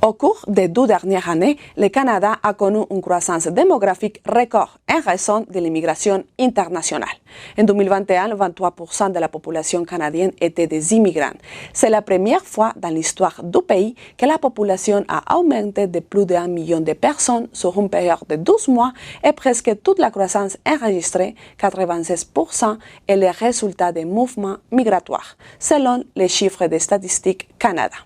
Au cours des 2 dernières années, le Canada a connu une croissance démographique record en raison de l'immigration internationale. En 2021, 23% de la population canadienne était des immigrants. C'est la première fois dans l'histoire du pays que la population a augmenté de plus d'1 million de personnes sur une période de 12 mois et presque toute la croissance enregistrée, 96%, est le résultat des mouvements migratoires, selon les chiffres de Statistique Canada.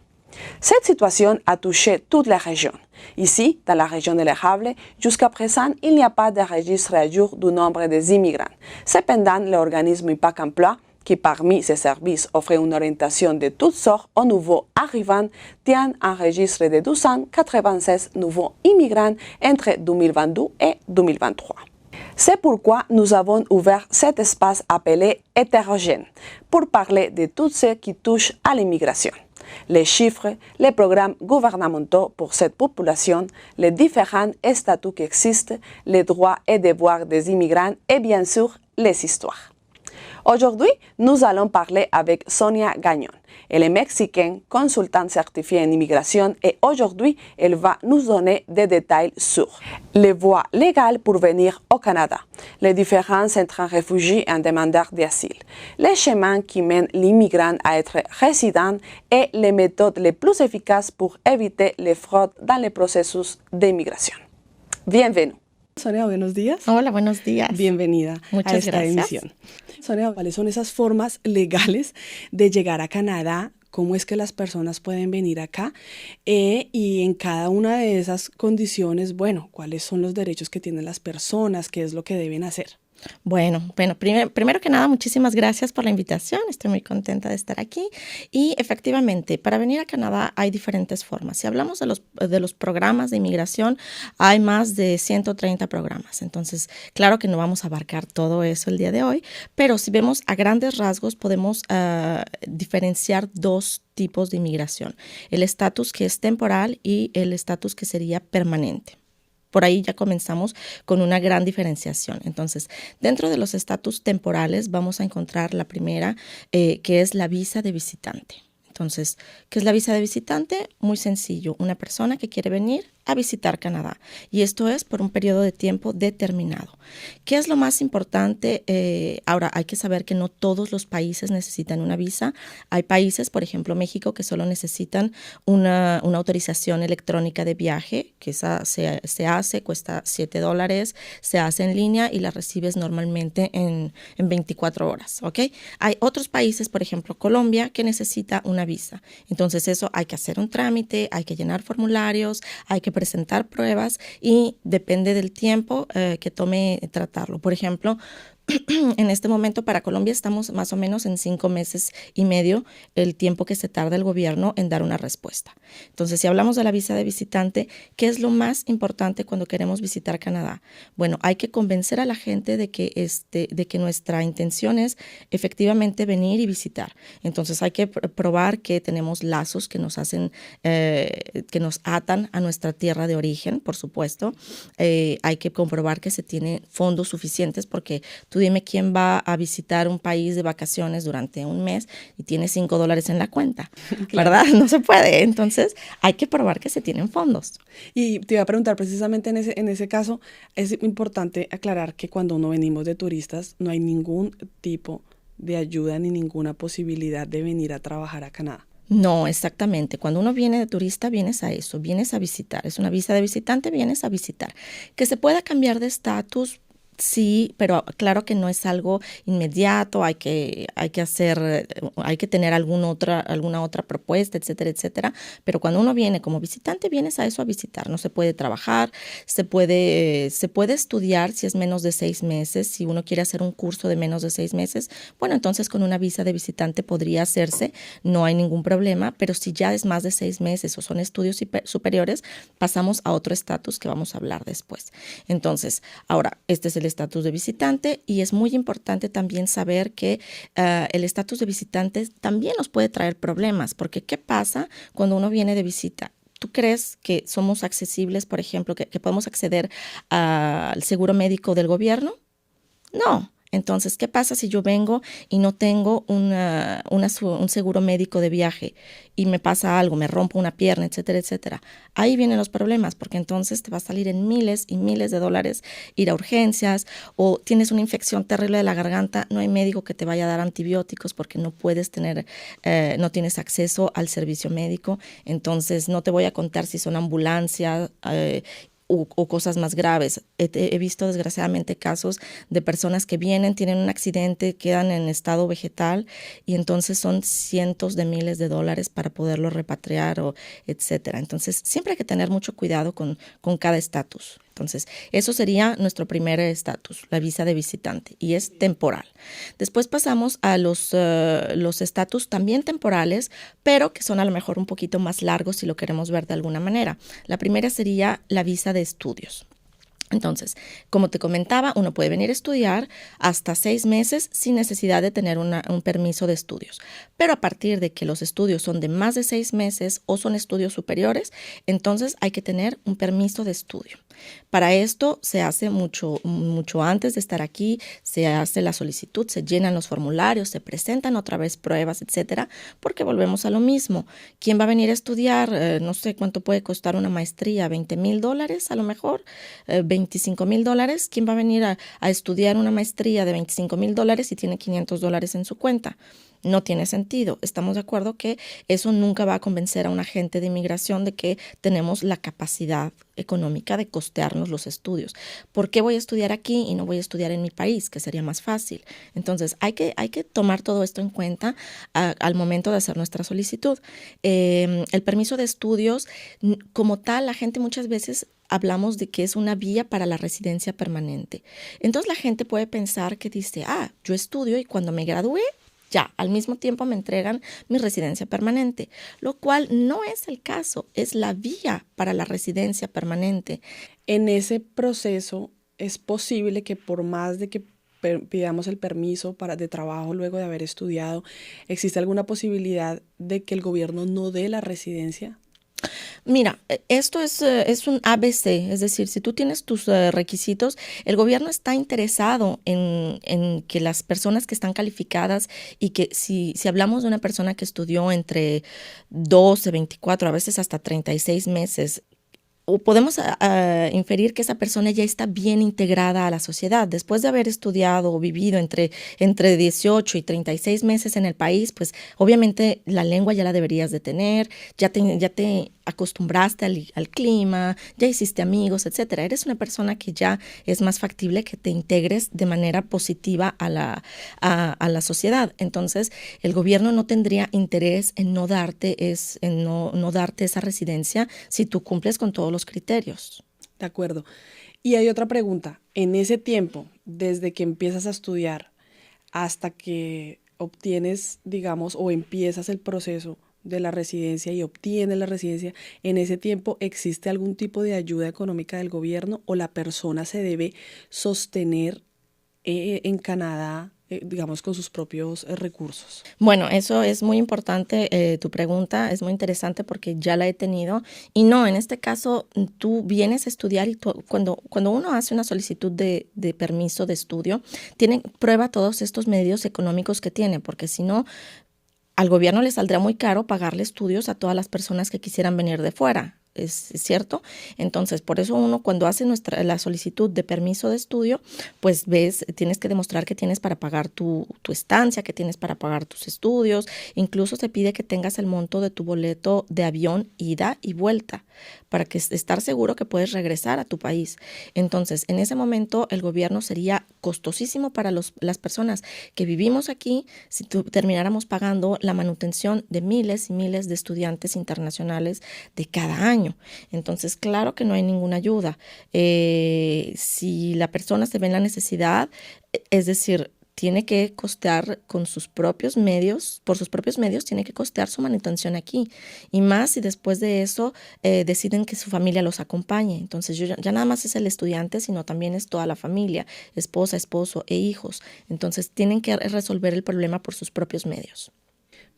Cette situation a touché toute la région. Ici, dans la région de l'Érable, jusqu'à présent, il n'y a pas de registre à jour du nombre des immigrants. Cependant, l'organisme IPAC Emploi, qui parmi ses services offre une orientation de toutes sortes aux nouveaux arrivants, tient un registre de 296 nouveaux immigrants entre 2022 et 2023. C'est pourquoi nous avons ouvert cet espace appelé hétérogène pour parler de tout ce qui touche à l'immigration. Les chiffres, les programmes gouvernementaux pour cette population, les différents statuts qui existent, les droits et devoirs des immigrants et bien sûr les histoires. Aujourd'hui, nous allons parler avec Sonia Gagnon. Elle est mexicaine, consultante certifiée en immigration et aujourd'hui, elle va nous donner des détails sur les voies légales pour venir au Canada, les différences entre un réfugié et un demandeur d'asile, les chemins qui mènent l'immigrant à être résident et les méthodes les plus efficaces pour éviter les fraudes dans le processus d'immigration. Bienvenue. Sonia, buenos días. Hola, buenos días. Bienvenida Muchas a esta gracias. emisión. Sonia, ¿cuáles son esas formas legales de llegar a Canadá? ¿Cómo es que las personas pueden venir acá? Y en cada una de esas condiciones, bueno, ¿cuáles son los derechos que tienen las personas? ¿Qué es lo que deben hacer? Bueno, primero que nada, muchísimas gracias por la invitación. Estoy muy contenta de estar aquí. Y efectivamente, para venir a Canadá hay diferentes formas. Si hablamos de los programas de inmigración, hay más de 130 programas. Entonces, claro que no vamos a abarcar todo eso el día de hoy, pero si vemos a grandes rasgos, podemos diferenciar dos tipos de inmigración. El estatus que es temporal y el estatus que sería permanente. Por ahí ya comenzamos con una gran diferenciación. Entonces, dentro de los estatus temporales vamos a encontrar la primera, que es la visa de visitante. Entonces, ¿qué es la visa de visitante? Muy sencillo, una persona que quiere venir a visitar Canadá. Y esto es por un periodo de tiempo determinado. ¿Qué es lo más importante? Ahora, hay que saber que no todos los países necesitan una visa. Hay países, por ejemplo, México, que solo necesitan una autorización electrónica de viaje, que esa se hace, cuesta $7, se hace en línea y la recibes normalmente en 24 horas, ¿ok? Hay otros países, por ejemplo, Colombia, que necesita una visa. Entonces, eso hay que hacer un trámite, hay que llenar formularios, hay que presentar pruebas y depende del tiempo que tome tratarlo. Por ejemplo, en este momento para Colombia estamos más o menos en 5 meses y medio el tiempo que se tarda el gobierno en dar una respuesta. Entonces, si hablamos de la visa de visitante, ¿qué es lo más importante cuando queremos visitar Canadá? Bueno, hay que convencer a la gente de que nuestra intención es efectivamente venir y visitar. Entonces, hay que probar que tenemos lazos que nos hacen, que nos atan a nuestra tierra de origen, por supuesto. Hay que comprobar que se tienen fondos suficientes porque tú dime quién va a visitar un país de vacaciones durante un mes y tiene $5 en la cuenta, claro. ¿Verdad? No se puede. Entonces, hay que probar que se tienen fondos. Y te iba a preguntar precisamente en ese caso, es importante aclarar que cuando uno venimos de turistas, no hay ningún tipo de ayuda ni ninguna posibilidad de venir a trabajar a Canadá. No, exactamente. Cuando uno viene de turista, vienes a eso, vienes a visitar. Es una visa de visitante, vienes a visitar. Que se pueda cambiar de estatus, sí, pero claro que no es algo inmediato, hay que tener alguna otra propuesta, etcétera, etcétera. Pero cuando uno viene como visitante, vienes a eso a visitar. No se puede trabajar, se puede estudiar si es menos de 6 meses. Si uno quiere hacer un curso de menos de 6 meses, bueno, entonces con una visa de visitante podría hacerse, no hay ningún problema. Pero si ya es más de 6 meses o son estudios superiores, pasamos a otro estatus que vamos a hablar después. Entonces, ahora, este es el estatus de visitante y es muy importante también saber que el estatus de visitante también nos puede traer problemas, porque ¿qué pasa cuando uno viene de visita? ¿Tú crees que somos accesibles, por ejemplo, que podemos acceder al seguro médico del gobierno? No. Entonces, ¿qué pasa si yo vengo y no tengo un seguro médico de viaje y me pasa algo, me rompo una pierna, etcétera, etcétera? Ahí vienen los problemas, porque entonces te va a salir en miles y miles de dólares ir a urgencias, o tienes una infección terrible de la garganta, no hay médico que te vaya a dar antibióticos porque no puedes no tienes acceso al servicio médico. Entonces, no te voy a contar si son ambulancias, o cosas más graves. He visto desgraciadamente casos de personas que vienen, tienen un accidente, quedan en estado vegetal y entonces son cientos de miles de dólares para poderlo repatriar o etcétera. Entonces siempre hay que tener mucho cuidado con cada estatus. Entonces, eso sería nuestro primer estatus, la visa de visitante, y es temporal. Después pasamos a los estatus también temporales, pero que son a lo mejor un poquito más largos si lo queremos ver de alguna manera. La primera sería la visa de estudios. Entonces, como te comentaba, uno puede venir a estudiar hasta 6 meses sin necesidad de tener un permiso de estudios. Pero a partir de que los estudios son de más de 6 meses o son estudios superiores, entonces hay que tener un permiso de estudio. Para esto se hace mucho antes de estar aquí, se hace la solicitud, se llenan los formularios, se presentan otra vez pruebas, etcétera, porque volvemos a lo mismo. ¿Quién va a venir a estudiar? No sé cuánto puede costar una maestría, $20,000 a lo mejor, $25,000. ¿Quién va a venir a estudiar una maestría de $25,000 y tiene $500 en su cuenta? No tiene sentido. Estamos de acuerdo que eso nunca va a convencer a un agente de inmigración de que tenemos la capacidad económica de costearnos los estudios. ¿Por qué voy a estudiar aquí y no voy a estudiar en mi país, que sería más fácil? Entonces, hay que tomar todo esto en cuenta al momento de hacer nuestra solicitud. El permiso de estudios, como tal, la gente muchas veces hablamos de que es una vía para la residencia permanente. Entonces, la gente puede pensar que dice, yo estudio y cuando me gradúe, ya, al mismo tiempo me entregan mi residencia permanente, lo cual no es el caso, es la vía para la residencia permanente. En ese proceso es posible que por más de que pidamos el permiso de trabajo luego de haber estudiado, ¿existe alguna posibilidad de que el gobierno no dé la residencia? Mira, esto es un ABC, es decir, si tú tienes tus requisitos, el gobierno está interesado en que las personas que están calificadas y que si hablamos de una persona que estudió entre 12, 24, a veces hasta 36 meses, o podemos inferir que esa persona ya está bien integrada a la sociedad. Después de haber estudiado o vivido entre 18 y 36 meses en el país, pues obviamente la lengua ya la deberías de tener, ya te acostumbraste al clima, ya hiciste amigos, etcétera. Eres una persona que ya es más factible que te integres de manera positiva a la sociedad. Entonces, el gobierno no tendría interés en no darte esa residencia si tú cumples con todos los criterios. De acuerdo. Y hay otra pregunta. En ese tiempo, desde que empiezas a estudiar hasta que obtienes, digamos, o empiezas el proceso de la residencia y obtienes la residencia, en ese tiempo ¿existe algún tipo de ayuda económica del gobierno o la persona se debe sostener en Canadá, digamos, con sus propios recursos? Bueno, eso es muy importante, tu pregunta es muy interesante porque ya la he tenido y no, en este caso tú vienes a estudiar y cuando uno hace una solicitud de permiso de estudio, prueba todos estos medios económicos que tiene, porque si no, al gobierno le saldrá muy caro pagarle estudios a todas las personas que quisieran venir de fuera. ¿Es cierto? Entonces, por eso uno cuando hace la solicitud de permiso de estudio, pues tienes que demostrar que tienes para pagar tu estancia, que tienes para pagar tus estudios. Incluso se pide que tengas el monto de tu boleto de avión ida y vuelta para estar seguro que puedes regresar a tu país. Entonces, en ese momento el gobierno sería costosísimo para las personas que vivimos aquí si termináramos pagando la manutención de miles y miles de estudiantes internacionales de cada año. Entonces, claro que no hay ninguna ayuda. Si la persona se ve en la necesidad, es decir, tiene que costear por sus propios medios, tiene que costear su manutención aquí. Y más si después de eso deciden que su familia los acompañe. Entonces, ya nada más es el estudiante, sino también es toda la familia, esposa, esposo e hijos. Entonces, tienen que resolver el problema por sus propios medios.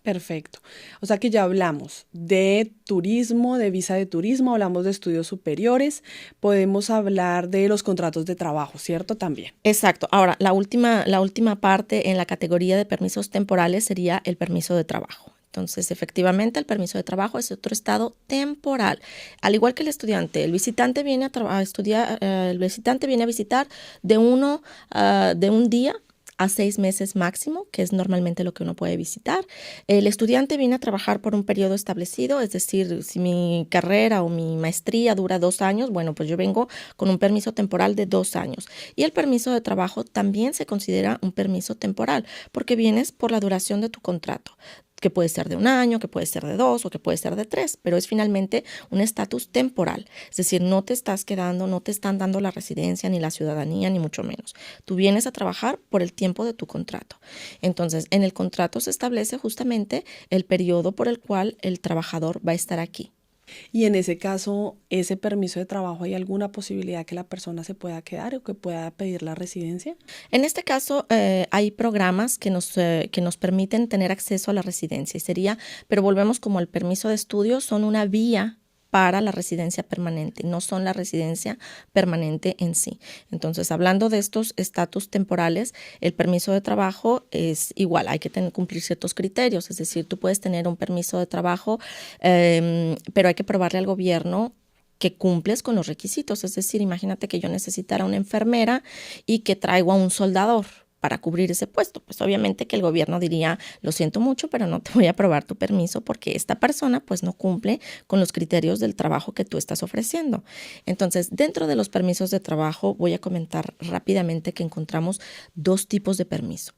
Perfecto. O sea que ya hablamos de turismo, de visa de turismo, hablamos de estudios superiores, podemos hablar de los contratos de trabajo, ¿cierto? También. Exacto. Ahora, la última parte en la categoría de permisos temporales sería el permiso de trabajo. Entonces, efectivamente, el permiso de trabajo es otro estado temporal. Al igual que el estudiante, el visitante viene a estudiar, el visitante viene a visitar de un día a 6 meses máximo, que es normalmente lo que uno puede visitar. El estudiante viene a trabajar por un periodo establecido, es decir, si mi carrera o mi maestría dura 2 años, bueno, pues yo vengo con un permiso temporal de 2 años. Y el permiso de trabajo también se considera un permiso temporal, porque vienes por la duración de tu contrato, que puede ser de 1 año, que puede ser de 2 o que puede ser de 3, pero es finalmente un estatus temporal. Es decir, no te estás quedando, no te están dando la residencia ni la ciudadanía, ni mucho menos. Tú vienes a trabajar por el tiempo de tu contrato. Entonces, en el contrato se establece justamente el periodo por el cual el trabajador va a estar aquí. Y en ese caso, ese permiso de trabajo, ¿hay alguna posibilidad que la persona se pueda quedar o que pueda pedir la residencia? En este caso, hay programas que nos permiten tener acceso a la residencia y pero volvemos como el permiso de estudio, son una vía para la residencia permanente, no son la residencia permanente en sí. Entonces, hablando de estos estatus temporales, el permiso de trabajo es igual, hay que cumplir ciertos criterios, es decir, tú puedes tener un permiso de trabajo, pero hay que probarle al gobierno que cumples con los requisitos. Es decir, imagínate que yo necesitara una enfermera y que traigo a un soldador para cubrir ese puesto. Pues obviamente que el gobierno diría, lo siento mucho, pero no te voy a aprobar tu permiso porque esta persona pues no cumple con los criterios del trabajo que tú estás ofreciendo. Entonces, dentro de los permisos de trabajo, voy a comentar rápidamente que encontramos 2 tipos de permiso.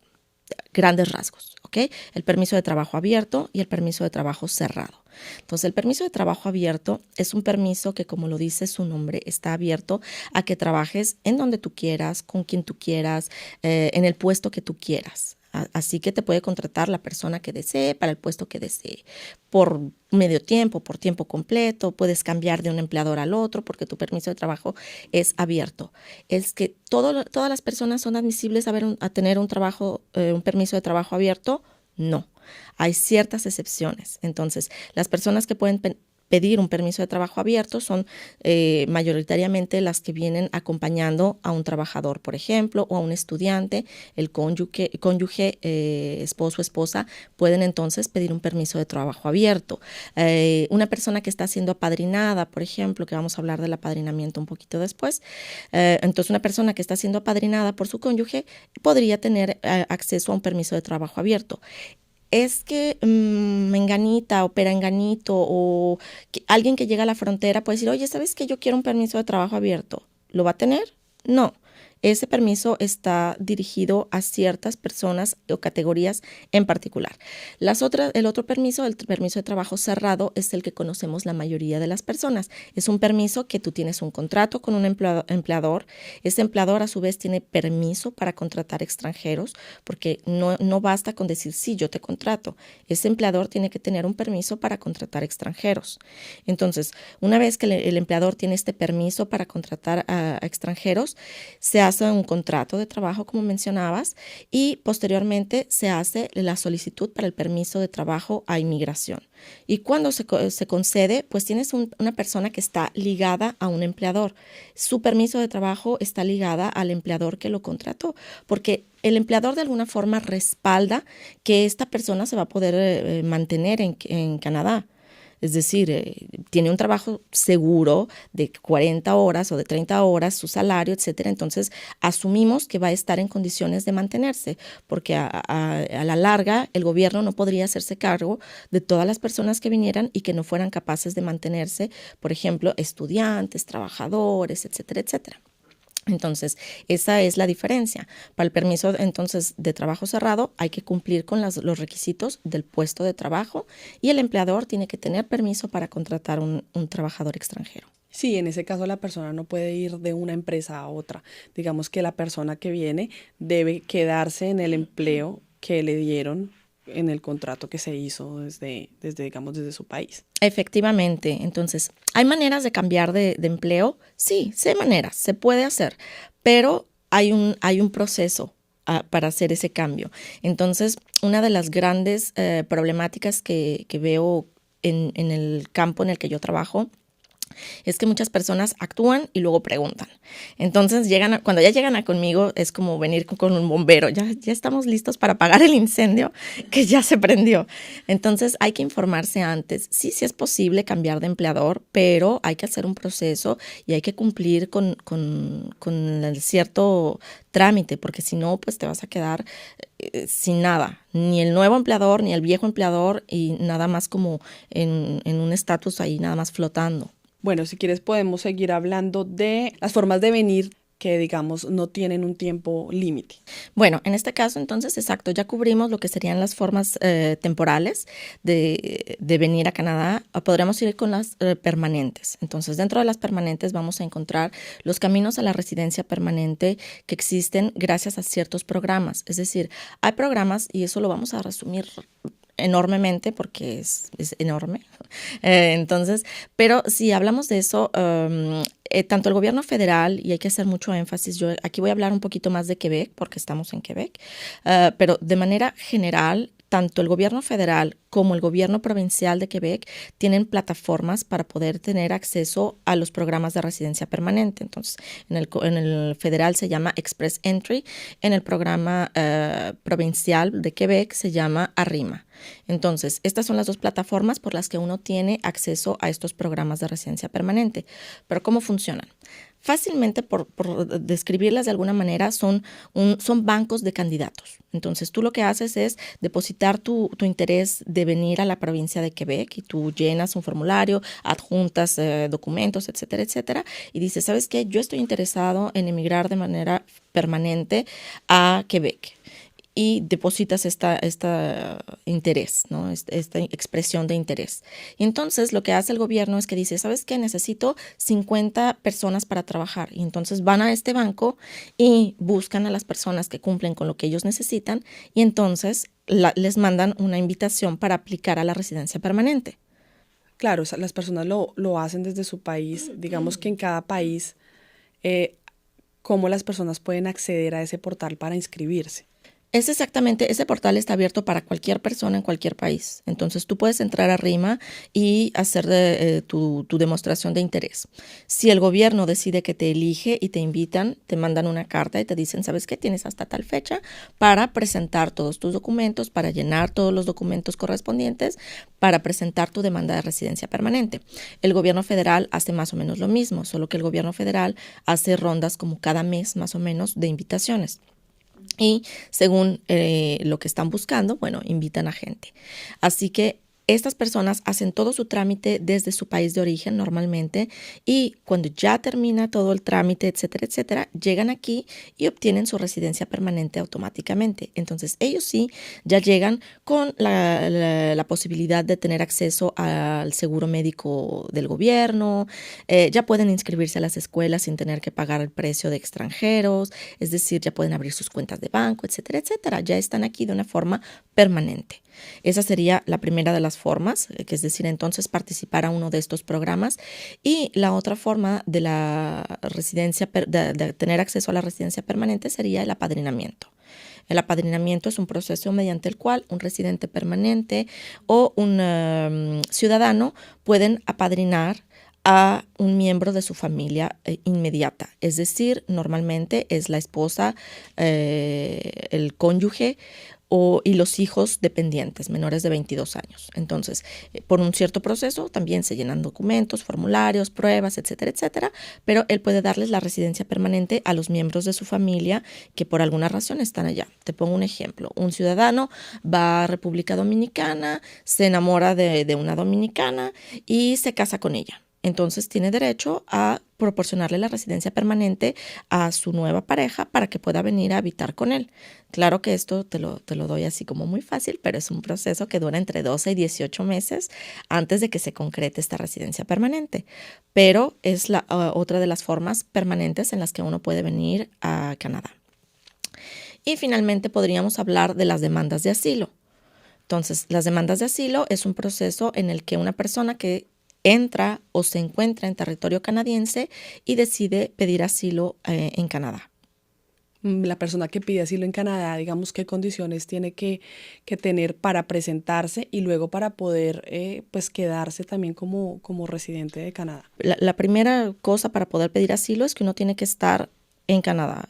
Grandes rasgos, ¿ok? El permiso de trabajo abierto y el permiso de trabajo cerrado. Entonces, el permiso de trabajo abierto es un permiso que, como lo dice su nombre, está abierto a que trabajes en donde tú quieras, con quien tú quieras, en el puesto que tú quieras. Así que te puede contratar la persona que desee para el puesto que desee. Por medio tiempo, por tiempo completo, puedes cambiar de un empleador al otro porque tu permiso de trabajo es abierto. Es que todas las personas son admisibles a tener un permiso de trabajo abierto. No, hay ciertas excepciones. Entonces, las personas que pueden pedir un permiso de trabajo abierto son mayoritariamente las que vienen acompañando a un trabajador, por ejemplo, o a un estudiante, el cónyuge, esposo, esposa, pueden entonces pedir un permiso de trabajo abierto. Una persona que está siendo apadrinada, por ejemplo, que vamos a hablar del apadrinamiento un poquito después, entonces una persona que está siendo apadrinada por su cónyuge podría tener acceso a un permiso de trabajo abierto. Es que menganita o peranganito o alguien que llega a la frontera puede decir, oye, ¿sabes qué? Yo quiero un permiso de trabajo abierto. ¿Lo va a tener? No. Ese permiso está dirigido a ciertas personas o categorías en particular. El otro permiso, el permiso de trabajo cerrado, es el que conocemos la mayoría de las personas. Es un permiso que tú tienes un contrato con un empleador. Ese empleador a su vez tiene permiso para contratar extranjeros, porque no basta con decir, sí, yo te contrato. Ese empleador tiene que tener un permiso para contratar extranjeros. Entonces, una vez que el empleador tiene este permiso para contratar a extranjeros, se hace un contrato de trabajo, como mencionabas, y posteriormente se hace la solicitud para el permiso de trabajo a inmigración. Y cuando se concede, pues tienes una persona que está ligada a un empleador. Su permiso de trabajo está ligada al empleador que lo contrató, porque el empleador de alguna forma respalda que esta persona se va a poder mantener en Canadá. Es decir, tiene un trabajo seguro de 40 horas o de 30 horas, su salario, etcétera. Entonces, asumimos que va a estar en condiciones de mantenerse, porque a la larga el gobierno no podría hacerse cargo de todas las personas que vinieran y que no fueran capaces de mantenerse, por ejemplo, estudiantes, trabajadores, etcétera, etcétera. Entonces, esa es la diferencia. Para el permiso entonces de trabajo cerrado hay que cumplir con los requisitos del puesto de trabajo y el empleador tiene que tener permiso para contratar un trabajador extranjero. Sí, en ese caso la persona no puede ir de una empresa a otra. Digamos que la persona que viene debe quedarse en el empleo que le dieron en el contrato que se hizo desde su país. Efectivamente. Entonces, ¿hay maneras de cambiar de empleo? Sí hay maneras, se puede hacer, pero hay un proceso para hacer ese cambio. Entonces, una de las grandes problemáticas que veo en el campo en el que yo trabajo es que muchas personas actúan y luego preguntan. Entonces, cuando ya llegan conmigo, es como venir con un bombero. Ya estamos listos para apagar el incendio que ya se prendió. Entonces, hay que informarse antes. Sí es posible cambiar de empleador, pero hay que hacer un proceso y hay que cumplir con el cierto trámite, porque si no, pues te vas a quedar sin nada. Ni el nuevo empleador, ni el viejo empleador, y nada más como en un estatus ahí, nada más flotando. Bueno, si quieres podemos seguir hablando de las formas de venir que, digamos, no tienen un tiempo límite. Bueno, en este caso, entonces, exacto, ya cubrimos lo que serían las formas temporales de venir a Canadá. Podríamos ir con las permanentes. Entonces, dentro de las permanentes vamos a encontrar los caminos a la residencia permanente que existen gracias a ciertos programas. Es decir, hay programas, y eso lo vamos a resumir enormemente porque es enorme. Entonces, pero si hablamos de eso, tanto el gobierno federal, y hay que hacer mucho énfasis, yo aquí voy a hablar un poquito más de Quebec porque estamos en Quebec, pero de manera general, tanto el gobierno federal como el gobierno provincial de Quebec tienen plataformas para poder tener acceso a los programas de residencia permanente. Entonces, en el federal se llama Express Entry, en el programa provincial de Quebec se llama Arrima. Entonces, estas son las dos plataformas por las que uno tiene acceso a estos programas de residencia permanente. Pero, ¿cómo funcionan? Fácilmente, por describirlas de alguna manera, son bancos de candidatos. Entonces, tú lo que haces es depositar tu interés de venir a la provincia de Quebec y tú llenas un formulario, adjuntas documentos, etcétera, etcétera, y dices, ¿sabes qué? Yo estoy interesado en emigrar de manera permanente a Quebec. Y depositas esta interés, ¿no? Esta expresión de interés. Y entonces lo que hace el gobierno es que dice, ¿sabes qué? Necesito 50 personas para trabajar. Y entonces van a este banco y buscan a las personas que cumplen con lo que ellos necesitan y entonces les mandan una invitación para aplicar a la residencia permanente. Claro, o sea, las personas lo hacen desde su país. Digamos que en cada país, ¿cómo las personas pueden acceder a ese portal para inscribirse? Ese portal está abierto para cualquier persona en cualquier país. Entonces tú puedes entrar a RIMA y hacer tu demostración de interés. Si el gobierno decide que te elige y te invitan, te mandan una carta y te dicen, ¿sabes qué? Tienes hasta tal fecha para presentar todos tus documentos, para llenar todos los documentos correspondientes, para presentar tu demanda de residencia permanente. El gobierno federal hace más o menos lo mismo, solo que el gobierno federal hace rondas como cada mes más o menos de invitaciones. Y según lo que están buscando, bueno, invitan a gente. Así que estas personas hacen todo su trámite desde su país de origen normalmente y cuando ya termina todo el trámite, etcétera, etcétera, llegan aquí y obtienen su residencia permanente automáticamente. Entonces ellos sí ya llegan con la posibilidad de tener acceso al seguro médico del gobierno, ya pueden inscribirse a las escuelas sin tener que pagar el precio de extranjeros, es decir, ya pueden abrir sus cuentas de banco, etcétera, etcétera. Ya están aquí de una forma permanente. Esa sería la primera de las formas, que es decir, entonces participar a uno de estos programas. Y la otra forma de la residencia, de tener acceso a la residencia permanente sería el apadrinamiento. El apadrinamiento es un proceso mediante el cual un residente permanente o un ciudadano pueden apadrinar a un miembro de su familia inmediata. Es decir, normalmente es la esposa, el cónyuge y los hijos dependientes menores de 22 años. Entonces, por un cierto proceso también se llenan documentos, formularios, pruebas, etcétera, etcétera, pero él puede darles la residencia permanente a los miembros de su familia que por alguna razón están allá. Te pongo un ejemplo. Un ciudadano va a República Dominicana, se enamora de una dominicana y se casa con ella. Entonces tiene derecho a proporcionarle la residencia permanente a su nueva pareja para que pueda venir a habitar con él. Claro que esto te lo doy así como muy fácil, pero es un proceso que dura entre 12 y 18 meses antes de que se concrete esta residencia permanente. Pero es otra de las formas permanentes en las que uno puede venir a Canadá. Y finalmente podríamos hablar de las demandas de asilo. Entonces, las demandas de asilo es un proceso en el que una persona que entra o se encuentra en territorio canadiense y decide pedir asilo en Canadá. La persona que pide asilo en Canadá, digamos, qué condiciones tiene que tener para presentarse y luego para poder pues quedarse también como residente de Canadá. La primera cosa para poder pedir asilo es que uno tiene que estar en Canadá.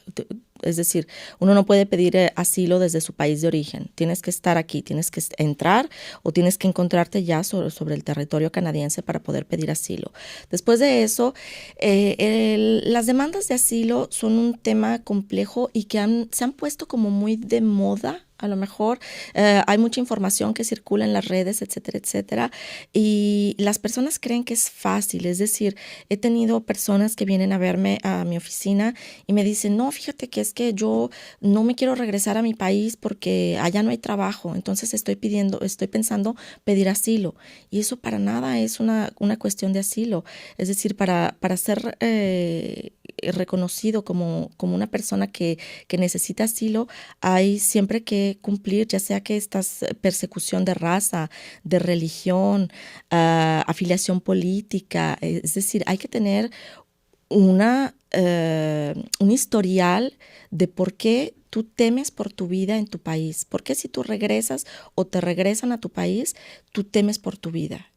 Es decir, uno no puede pedir asilo desde su país de origen. Tienes que estar aquí, tienes que entrar o tienes que encontrarte ya sobre el territorio canadiense para poder pedir asilo. Después de eso, las demandas de asilo son un tema complejo y que se han puesto como muy de moda. A lo mejor hay mucha información que circula en las redes, etcétera, etcétera, y las personas creen que es fácil. Es decir, he tenido personas que vienen a verme a mi oficina y me dicen, no, fíjate que es que yo no me quiero regresar a mi país porque allá no hay trabajo, entonces estoy pensando pedir asilo. Y eso para nada es una cuestión de asilo. Es decir, para ser reconocido como una persona que necesita asilo, hay siempre que cumplir, ya sea que estás persecución de raza, de religión, afiliación política. Es decir, hay que tener un historial de por qué tú temes por tu vida en tu país. ¿Por qué si tú regresas o te regresan a tu país, tú temes por tu vida?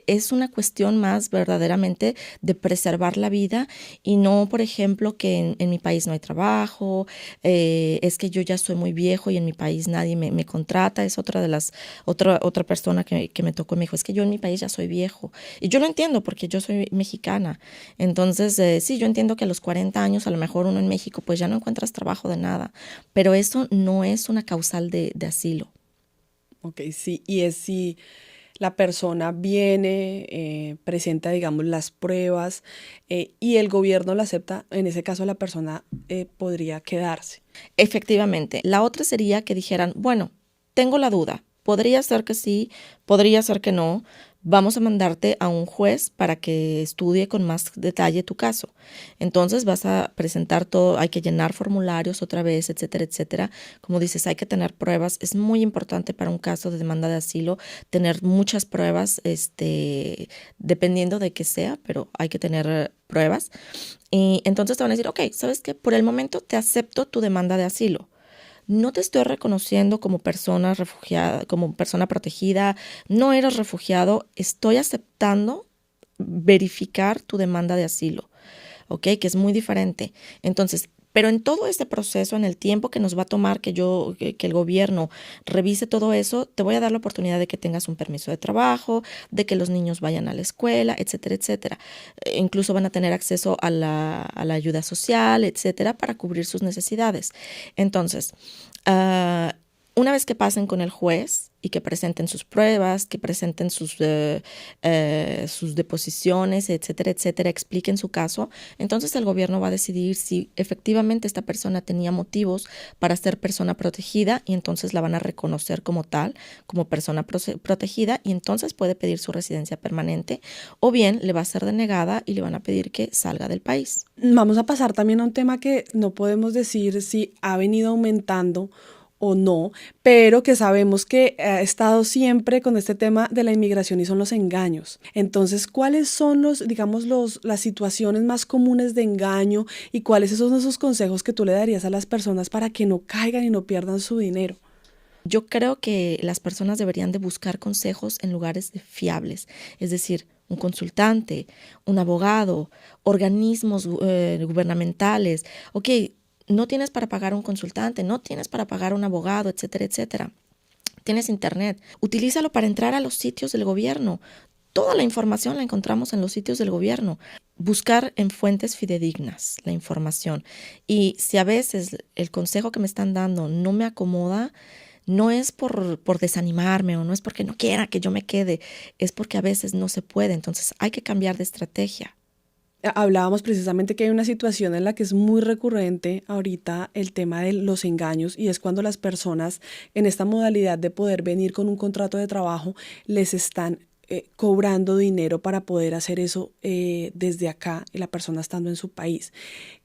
Es una cuestión más verdaderamente de preservar la vida y no, por ejemplo, que en mi país no hay trabajo, es que yo ya soy muy viejo y en mi país nadie me contrata. Es otra persona que me tocó y me dijo, es que yo en mi país ya soy viejo. Y yo lo entiendo porque yo soy mexicana. Entonces, sí, yo entiendo que a los 40 años a lo mejor uno en México pues ya no encuentras trabajo de nada, pero eso no es una causal de asilo. Ok, sí, y es si la persona viene, presenta, digamos, las pruebas y el gobierno la acepta, en ese caso la persona podría quedarse. Efectivamente. La otra sería que dijeran, bueno, tengo la duda, podría ser que sí, podría ser que no, vamos a mandarte a un juez para que estudie con más detalle tu caso. Entonces vas a presentar todo, hay que llenar formularios otra vez, etcétera, etcétera. Como dices, hay que tener pruebas. Es muy importante para un caso de demanda de asilo tener muchas pruebas, dependiendo de qué sea, pero hay que tener pruebas. Y entonces te van a decir, ok, ¿sabes qué? Por el momento te acepto tu demanda de asilo. No te estoy reconociendo como persona refugiada, como persona protegida, no eres refugiado, estoy aceptando verificar tu demanda de asilo, ¿ok? Que es muy diferente. Entonces, pero en todo este proceso, en el tiempo que nos va a tomar que el gobierno revise todo eso, te voy a dar la oportunidad de que tengas un permiso de trabajo, de que los niños vayan a la escuela, etcétera, etcétera. Incluso van a tener acceso a la ayuda social, etcétera, para cubrir sus necesidades. Entonces, una vez que pasen con el juez y que presenten sus pruebas, que presenten sus deposiciones, etcétera, etcétera, expliquen su caso, entonces el gobierno va a decidir si efectivamente esta persona tenía motivos para ser persona protegida y entonces la van a reconocer como tal, como persona protegida, y entonces puede pedir su residencia permanente, o bien le va a ser denegada y le van a pedir que salga del país. Vamos a pasar también a un tema que no podemos decir si ha venido aumentando o no, pero que sabemos que ha estado siempre con este tema de la inmigración y son los engaños. Entonces, ¿cuáles son las situaciones más comunes de engaño y cuáles son esos consejos que tú le darías a las personas para que no caigan y no pierdan su dinero? Yo creo que las personas deberían de buscar consejos en lugares fiables, es decir, un consultante, un abogado, organismos gubernamentales. Ok, no tienes para pagar un consultante, no tienes para pagar un abogado, etcétera, etcétera. Tienes internet, utilízalo para entrar a los sitios del gobierno. Toda la información la encontramos en los sitios del gobierno. Buscar en fuentes fidedignas la información. Y si a veces el consejo que me están dando no me acomoda, no es por desanimarme o no es porque no quiera que yo me quede, es porque a veces no se puede. Entonces hay que cambiar de estrategia. Hablábamos precisamente que hay una situación en la que es muy recurrente ahorita el tema de los engaños y es cuando las personas en esta modalidad de poder venir con un contrato de trabajo les están cobrando dinero para poder hacer eso desde acá y la persona estando en su país.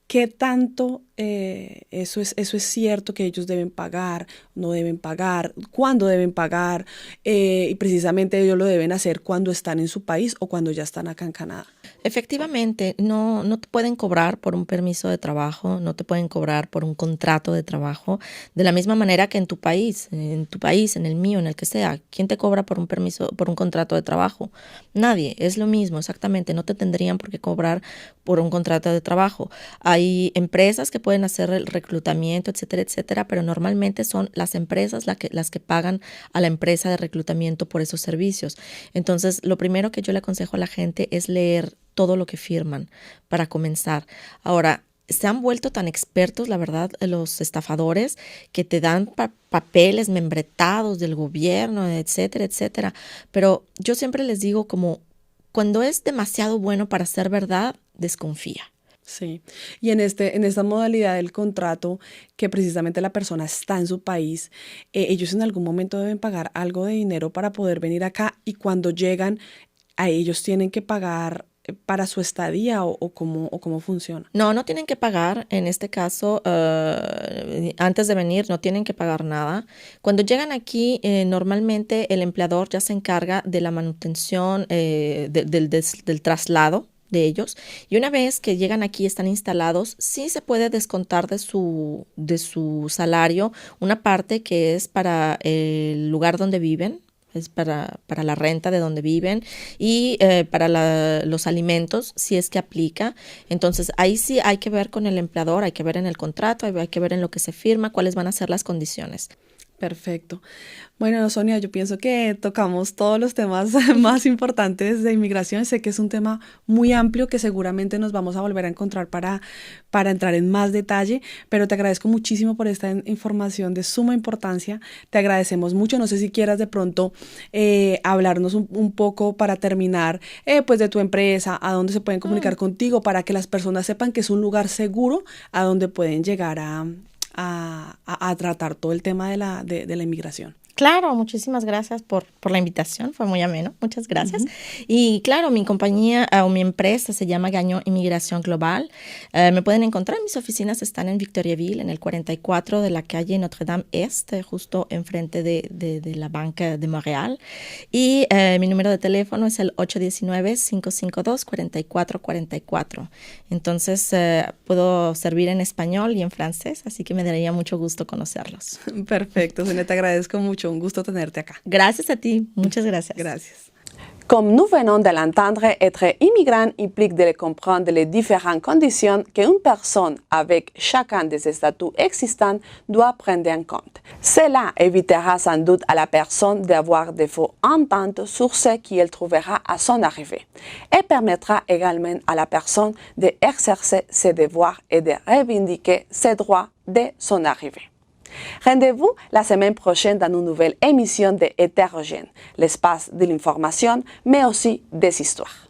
¿Qué tanto eso es cierto que ellos deben pagar, no deben pagar, cuándo deben pagar? Y precisamente ellos lo deben hacer cuando están en su país o cuando ya están acá en Canadá. Efectivamente, no te pueden cobrar por un permiso de trabajo, no te pueden cobrar por un contrato de trabajo, de la misma manera que en tu país, en el mío, en el que sea. ¿Quién te cobra por un permiso, por un contrato de trabajo? Nadie, es lo mismo, exactamente, no te tendrían por qué cobrar por un contrato de trabajo. Hay empresas que pueden hacer el reclutamiento, etcétera, etcétera, pero normalmente son las empresas las que pagan a la empresa de reclutamiento por esos servicios. Entonces, lo primero que yo le aconsejo a la gente es leer todo lo que firman para comenzar. Ahora, se han vuelto tan expertos, la verdad, los estafadores, que te dan papeles membretados del gobierno, etcétera, etcétera. Pero yo siempre les digo como, cuando es demasiado bueno para ser verdad, desconfía. Sí, y en esta modalidad del contrato, que precisamente la persona está en su país, ellos en algún momento deben pagar algo de dinero para poder venir acá, y cuando llegan, a ellos tienen que pagar para su estadía o cómo funciona. No tienen que pagar, en este caso, antes de venir no tienen que pagar nada. Cuando llegan aquí, normalmente el empleador ya se encarga de la manutención del traslado de ellos, y una vez que llegan aquí, están instalados, sí se puede descontar de su salario una parte que es para el lugar donde viven, es para la renta de donde viven, y para los alimentos, si es que aplica. Entonces, ahí sí hay que ver con el empleador, hay que ver en el contrato, hay que ver en lo que se firma, cuáles van a ser las condiciones. Perfecto. Bueno, Sonia, yo pienso que tocamos todos los temas más importantes de inmigración. Sé que es un tema muy amplio que seguramente nos vamos a volver a encontrar para entrar en más detalle, pero te agradezco muchísimo por esta información de suma importancia. Te agradecemos mucho. No sé si quieras de pronto hablarnos un poco para terminar, pues de tu empresa, a dónde se pueden comunicar contigo, para que las personas sepan que es un lugar seguro a donde pueden llegar a tratar todo el tema de la inmigración. Claro, muchísimas gracias por la invitación, fue muy ameno, muchas gracias. Y claro, mi compañía o mi empresa se llama Gagnon Inmigración Global. Me pueden encontrar, mis oficinas están en Victoriaville, en el 44 de la calle Notre Dame Este, justo enfrente de la Banca de Montreal. Y mi número de teléfono es el 819-552-4444. Entonces, puedo servir en español y en francés, así que me daría mucho gusto conocerlos. Perfecto, Sonia, te agradezco mucho. Un gusto tenerte acá. Gracias a ti. Muchas gracias. Gracias. Comme nous venons de l'entendre, être immigrant implique de comprendre les différentes conditions qu'une personne avec chacun des statuts existants doit prendre en compte. Cela évitera sans doute à la personne d'avoir de fausses ententes sur ce qu'elle trouvera à son arrivée et permettra également à la personne d'exercer ses devoirs et de revendiquer ses droits dès son arrivée. Rendez-vous la semaine prochaine dans une nouvelle émission de Hétérogène, l'espace de l'information, mais aussi des histoires.